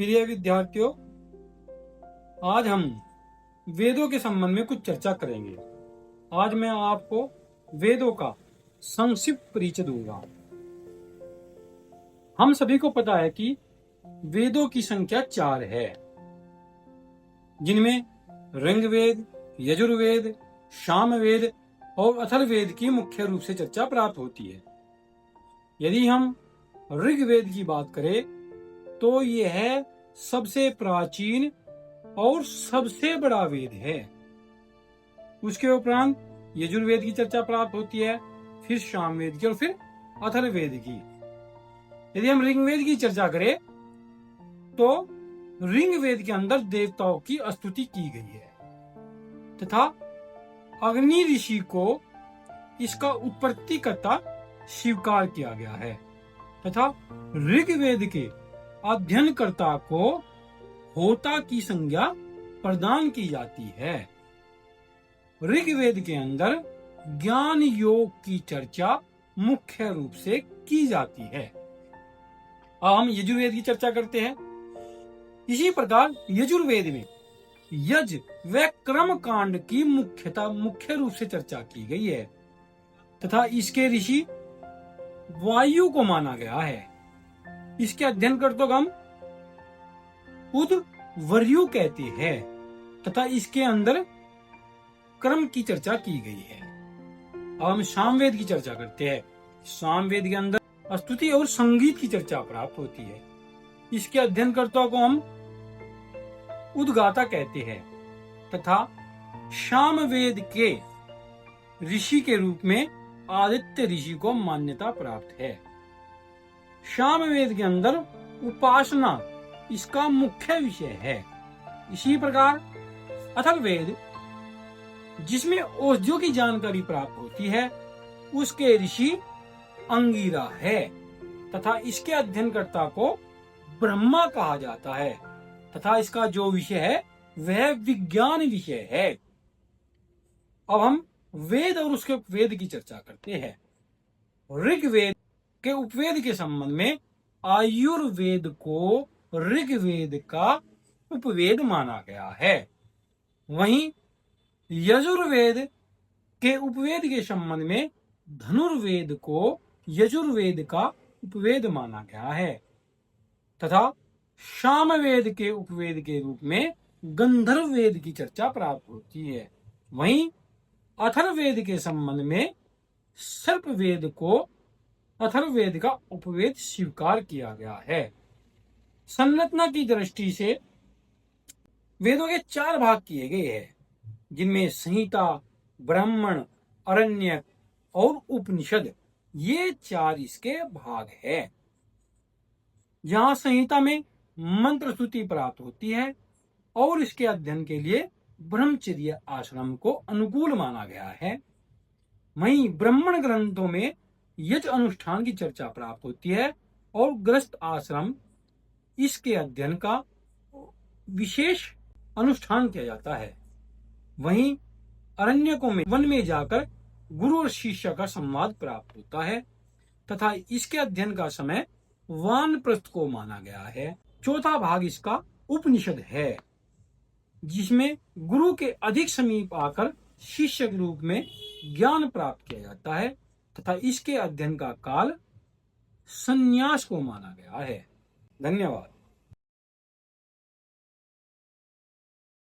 प्रिय विद्यार्थियों, आज हम वेदों के संबंध में कुछ चर्चा करेंगे। आज मैं आपको वेदों का संक्षिप्त परिचय दूंगा। हम सभी को पता है कि वेदों की संख्या 4 है, जिनमें ऋग्वेद, यजुर्वेद, सामवेद और अथर्ववेद की मुख्य रूप से चर्चा प्राप्त होती है। यदि हम ऋग्वेद की बात करें तो यह सबसे प्राचीन और सबसे बड़ा वेद है। उसके उपरांत यजुर्वेद की चर्चा प्राप्त होती है, फिर सामवेद की और फिर अथर्ववेद की। यदि हम ऋग्वेद की चर्चा करें तो ऋग्वेद के अंदर देवताओं की स्तुति की गई है तथा अग्नि ऋषि को इसका उत्पत्तिकर्ता स्वीकार किया गया है तथा ऋग्वेद के अध्ययनकर्ता को होता की संज्ञा प्रदान की जाती है। ऋग्वेद के अंदर ज्ञान योग की चर्चा मुख्य रूप से की जाती है। अब हम यजुर्वेद की चर्चा करते हैं। इसी प्रकार यजुर्वेद में यज व क्रम कांड की मुख्य रूप से चर्चा की गई है तथा इसके ऋषि वायु को माना गया है। इसके अध्ययन करते हम उद्वर्यु कहते हैं तथा इसके अंदर क्रम की चर्चा की गई है। अब हम सामवेद की चर्चा करते हैं। सामवेद के अंदर स्तुति और संगीत की चर्चा प्राप्त होती है। इसके अध्ययनकर्ता को हम उद्गाता कहते हैं तथा सामवेद के ऋषि के रूप में आदित्य ऋषि को मान्यता प्राप्त है। सामवेद के अंदर उपासना इसका मुख्य विषय है। इसी प्रकार अथर्ववेद, जिसमें औषधियों की जानकारी प्राप्त होती है, उसके ऋषि अंगिरा है तथा इसके अध्ययनकर्ता को ब्रह्मा कहा जाता है तथा इसका जो विषय है वह विज्ञान विषय है। अब हम वेद और उसके उपवेद की चर्चा करते हैं। ऋग्वेद के उपवेद के संबंध में आयुर्वेद को ऋग्वेद का उपवेद माना गया है। वहीं यजुर्वेद के उपवेद के संबंध में धनुर्वेद को यजुर्वेद का उपवेद माना गया है तथा सामवेद के उपवेद के रूप में गंधर्ववेद की चर्चा प्राप्त होती है। वहीं अथर्ववेद के संबंध में सर्पवेद को अथर्ववेद का उपवेद स्वीकार किया गया है। संरचना की दृष्टि से वेदों के 4 भाग किए गए हैं, जिनमें संहिता, ब्राह्मण, अरण्यक और उपनिषद, ये 4 इसके भाग है। जहां संहिता में मंत्र स्तुति प्राप्त होती है और इसके अध्ययन के लिए ब्रह्मचर्य आश्रम को अनुकूल माना गया है। वहीं ब्राह्मण ग्रंथों में यज्ञ अनुष्ठान की चर्चा प्राप्त होती है और गृहस्थ आश्रम इसके अध्ययन का विशेष अनुष्ठान किया जाता है। वहीं अरण्यकों में वन में जाकर गुरु और शिष्य का संवाद प्राप्त होता है तथा इसके अध्ययन का समय वानप्रस्थ को माना गया है। चौथा भाग इसका उपनिषद है, जिसमें गुरु के अधिक समीप आकर शिष्य के रूप में ज्ञान प्राप्त किया जाता है तथा इसके अध्ययन का काल संन्यास को माना गया है। धन्यवाद।